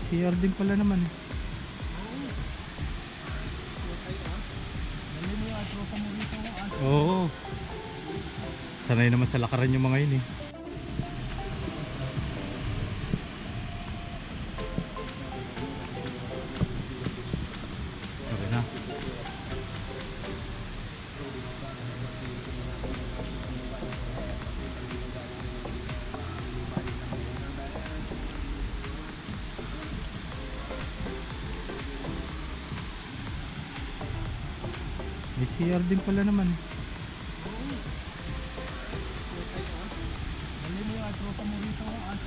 CR din pala naman. Oo. Sanay naman sa lakaran yung mga yun eh. Tara na. May CR din pala naman.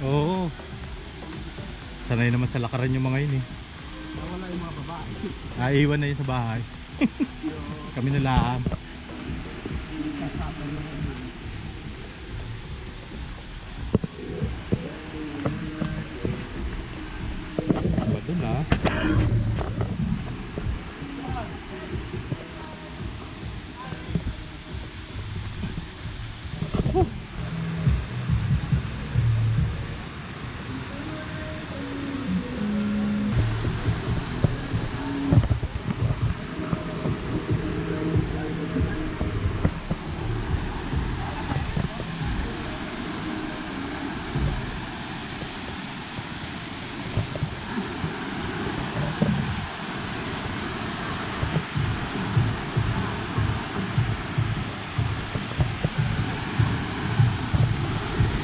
Oo. Sanay naman sa lakaran yung mga yun eh. Nawala yung mga babae. Iwan na yun sa bahay. Kami na lang. Madulas.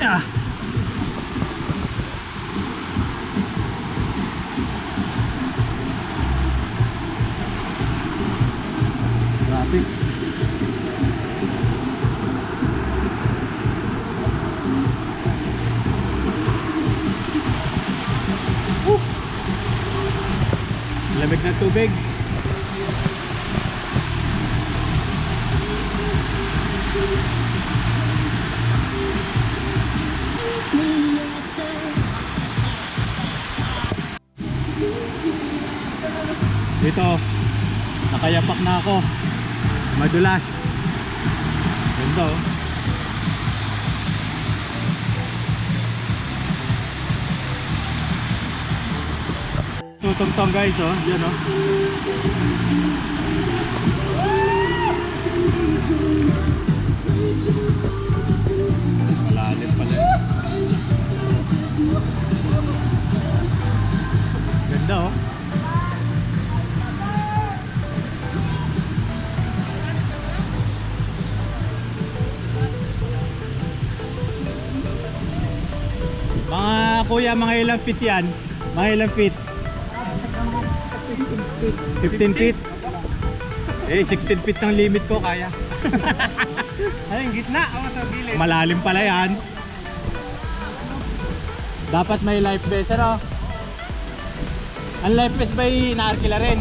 Ah. Traffic. Lamig ng tubig. Dito, nakayapak na ako. Madulas. Ganda oh. Tutungtong guys oh, yan oh. Malalim pala. Ganda oh. Mga kuya, mga ilang feet yan? Mga ilang feet? 15 feet? Eh, 16 feet ng limit ko, kaya. Ay, yung gitna. Gilid. Malalim pala yan. Dapat may life vest, ano? Ang life vest ba inaarkila rin?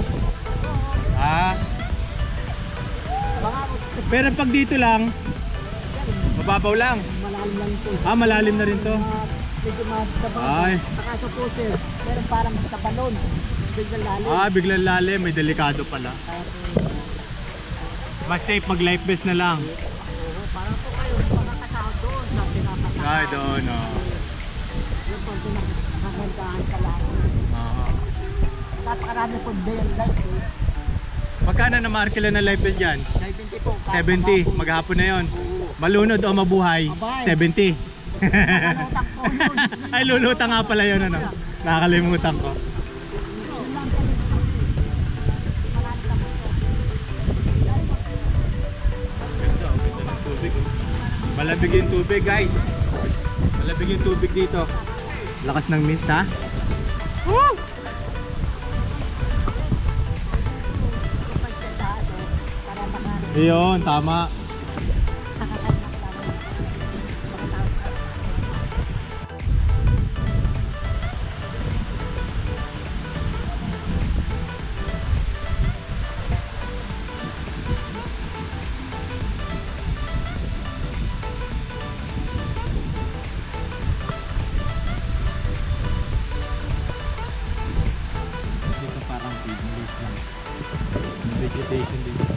Ah. Pero pag dito lang, mababaw lang. Malalim lang ito. Ah, malalim na rin to. Medyo matabang. Ay. Saka sa puso, meron parang magtabalon. Biglang lalim. Ah, biglang lalim. May delikado pala. Mas safe mag life vest na lang. Oo, parang po kayo makakasahod doon sa pinakataas. Ay, doon, oh. Yung po pinakagandahan sa lahat. Oo. Napakarami po din life. Magkano na markila na life vest dyan? 70 po. 70. Maghapon na yon. Malunod o mabuhay? Mabuhay. 70. Nakalimutan po yun. Ay, luluta nga pala yun, ano? Nakakalimutan ko. Yun lang kami. Marami kami po. Ganda, oh, ganda ng tubig. Malamig yung tubig, guys. Malamig yung tubig dito. Lakas ng mist, ha? Woo! Iyon, tama. Dito parang biglis lang. Vegetation dito.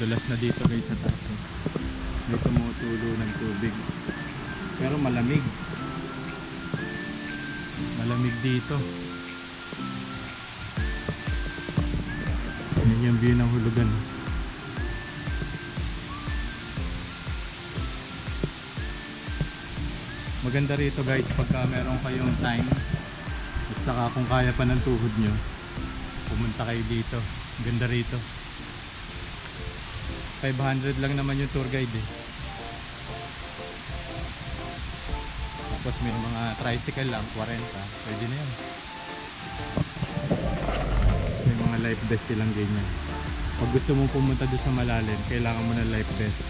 madulas na dito guys sa taas. May tumutulo ng tubig. Pero malamig. Malamig dito. Yan yung view ng hulugan. Maganda rito guys pagka meron kayong time at saka kung kaya pa ng tuhod nyo, pumunta kayo dito. Ganda rito. 500 lang naman yung tour guide eh. Tapos may mga tricycle lang 40, pwede na yan. May mga life vest silang ganyan. Pag gusto mong pumunta doon sa malalim, kailangan mo ng life vest.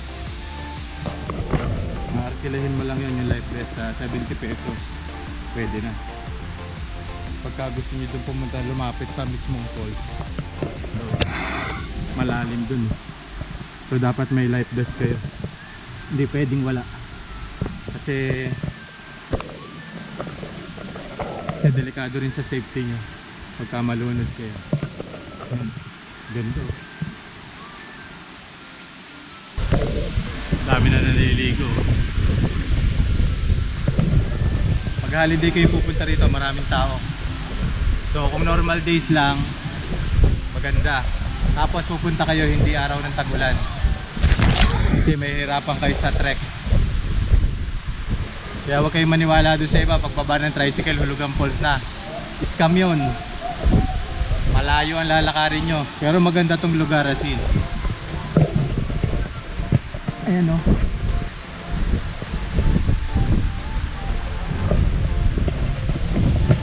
Maarkilahin mo lang yun yung life vest sa 70 pesos. Pwede na. Pagka gusto nyo doon pumunta, lumapit sa mismong falls. So, malalim dun. So dapat may life vest kayo. Hindi pwedeng wala. Kasi delikado rin sa safety nyo pagka malunod kayo. Ganda. Dami na naliligo. Pag holiday kayo pupunta rito, maraming tao. So kung normal days lang, maganda. Tapos pupunta kayo hindi araw ng tagulan, kasi may hirapan kayo sa trek. Kaya huwag kayong maniwala doon sa iba, pagbaba ng tricycle, Hulugan Falls na. Scam yun. Malayo ang lalakarin nyo. Pero maganda tong lugar asin. Ayan o.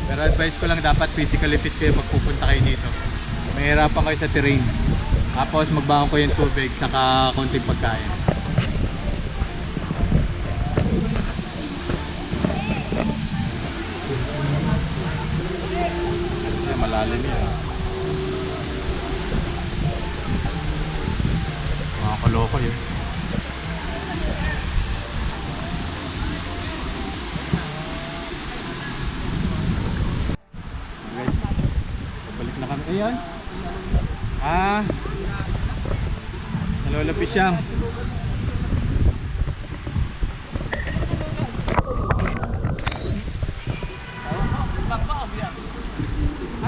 Pero advice ko lang, dapat physically fit kayo pag pupunta kayo dito. May hirapan kayo sa terrain. Tapos magbaon ko yung tubig saka konting pagkain. Malalim yan. Mga kaloko yun. Guys, pabalik na kami. Ayan. Nalolapis siyang.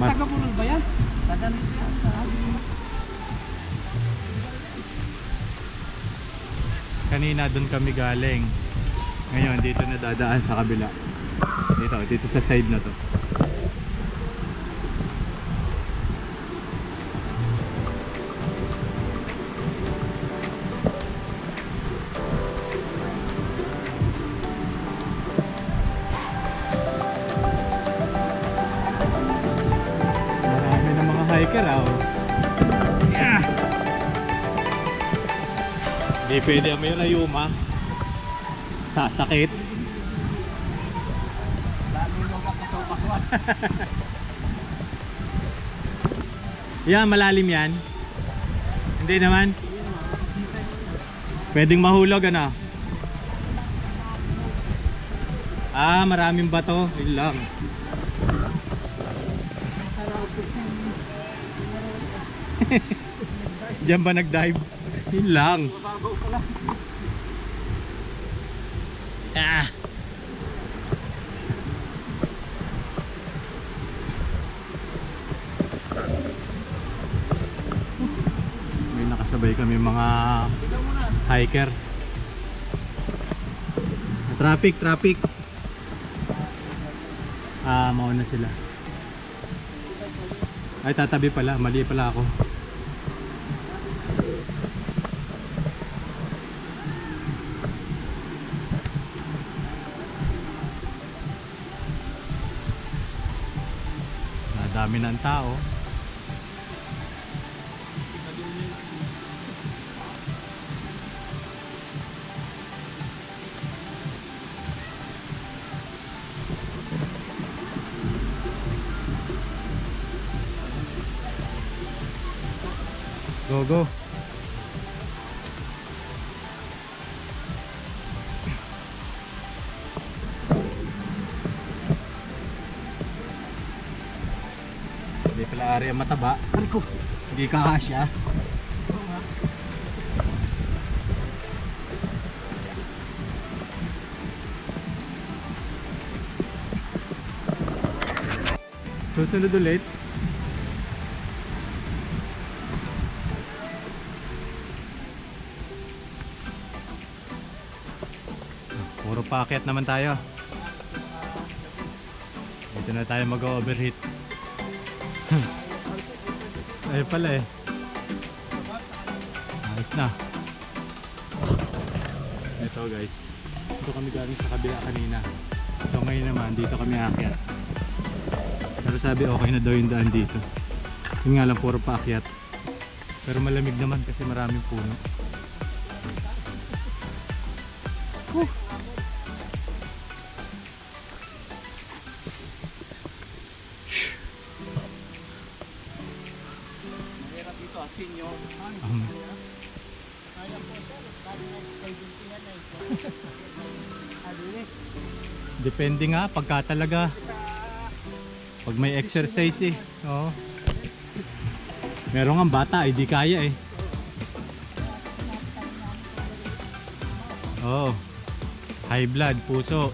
Taga-Pulol ba yan? Taga-Nito yan. Kanina doon kami galing. Ngayon dito na dadaan sa kabila. Dito sa side na to. Marami na mga hiker Yeah. Di pwede may rayuma. Sasakit. Lagi mo kapasok-pasok. Yan, malalim yan. Hindi naman. Pwedeng mahulog ano. Maraming bato. Yun lang. Diyan ba nag-dive? Yun lang. Mababaw pala. May nakasabay kami mga hiker. Traffic. Mauna sila. Ay, tatabi pala. Mali pala ako. Dami ng tao. Go. Hindi pala area mataba. Hindi kakasya. Susunod ulit. Puro paakyat naman tayo. Dito na tayo mag-overheat. Ayun pala eh. Ayos na. Ito guys. Dito kami galing sa kabila kanina. So ngayon naman dito kami aakyat. Pero sabi okay na daw yung daan dito. Yun nga lang puro paakyat. Pero malamig naman kasi maraming puno. Mahirap dito, asin yun. Kaya po sir, kaya na sa yan eh. Depende nga pagka talaga pag may exercise eh. Oo. Meron nga bata, hindi kaya eh. Oo. High blood, puso.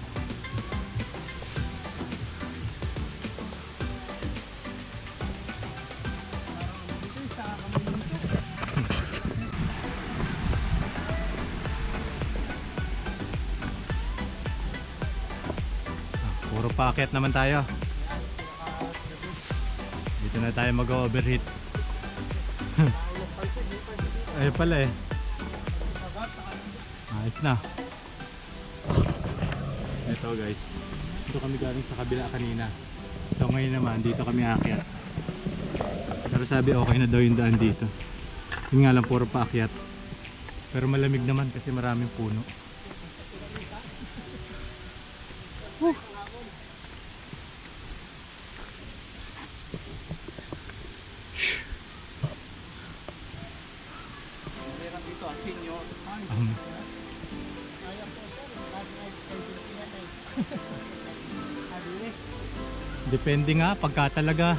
Puro paakyat naman tayo. Dito na tayo mag-overheat. Ayun pala eh. Ayos na. Ito guys. Dito kami galing sa kabila kanina. So ngayon naman dito kami aakyat. Pero sabi okay na daw yung daan dito. Yun nga lang puro paakyat. Pero malamig naman kasi maraming puno. Mahirap dito, asin yun. Kaya po sir, kaya na sa yan eh. Depende nga pagka talaga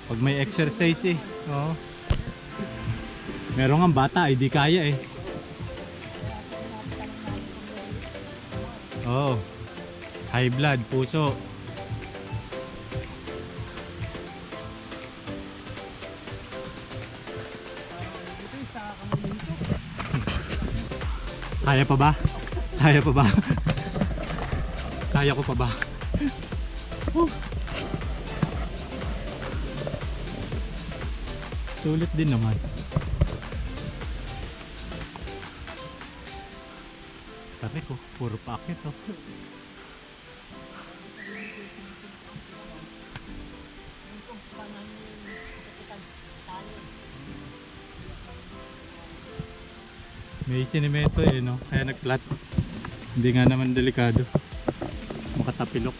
pag may exercise eh. Oo. Meron nga bata, hindi kaya eh. Oo. High blood, puso. Kaya pa ba? Kaya pa ba? Kaya ko pa ba? Sulit din naman. Tari ko, puro paakit oh. May sinimento eh no, kaya nag-flat. Hindi nga naman delikado. Makatapilok.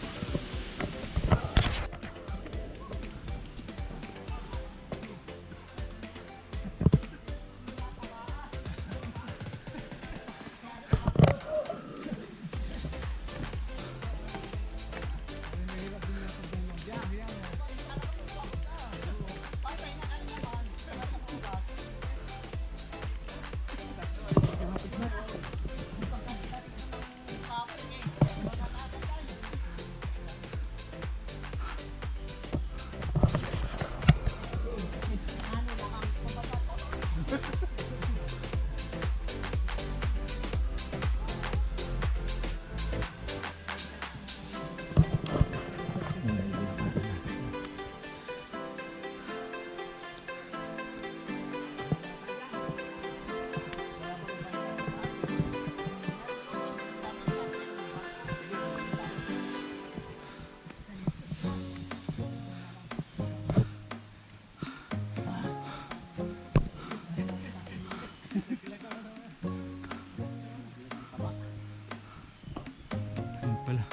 Ayun pala.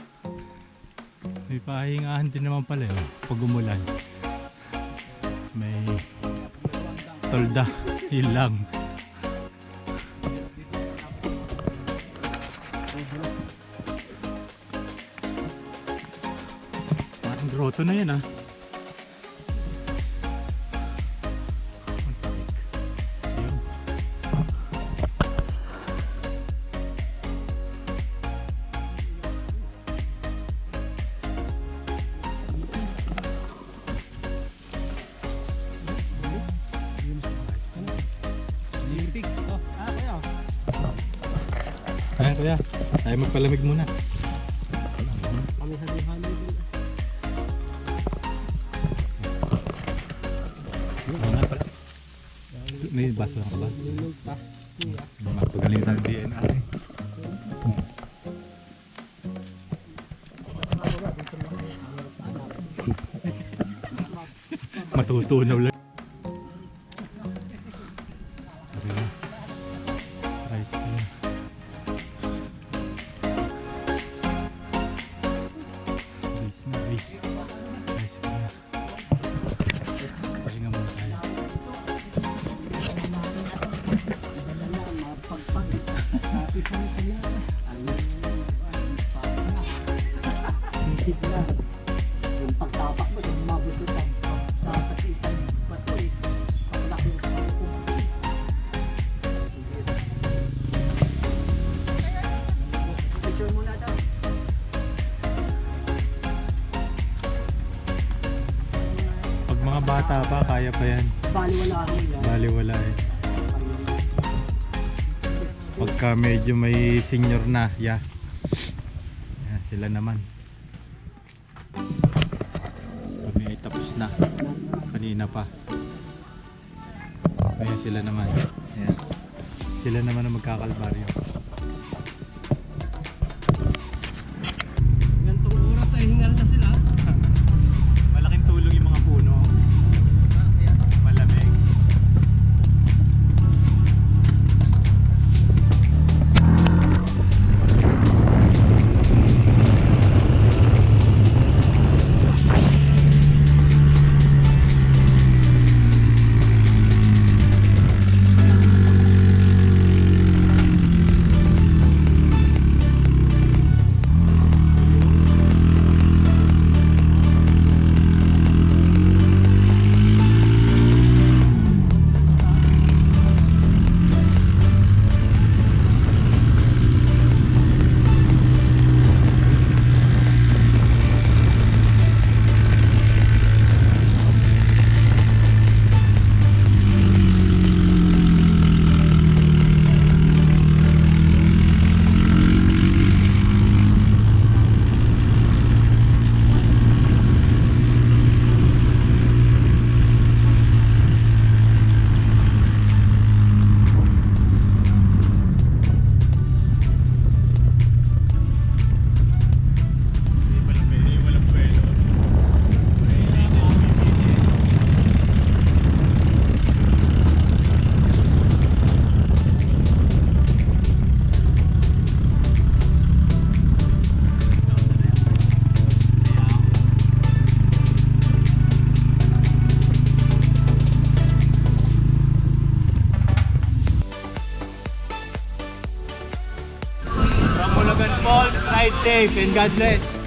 May pahingahan din naman pala eh, pag umulan. May tolda, hilang. Parang grotto na yan ah. Yun. Kuya, tayo magpalamig muna. Kami sa dihan dito. May baso lang ka ba? Lulog pa. Kuya. Mapagaling tayo DNA. Matutunaw lang. Rice na. Rice. Rice na. Pahinga muna tayo. Isip na. Yung pagtapak mo, yung mabuto sa kasitan. Bato eh. Kakalaki yung pagtapak. Picture muna daw. Pag mga bata pa, kaya pa yan. Baliwala kami yan. Baliwala eh. Pagka medyo may senior na, yeah. Yan, sila naman. Kami ay tapos na. Kanina pa. Kaya sila naman. Yan. Sila naman ang magkakalbaryo. Gantong oras ay hingal na sila. Malaking tulong yung mga puno. Malamig. From Mulagan Falls, ride safe and God bless.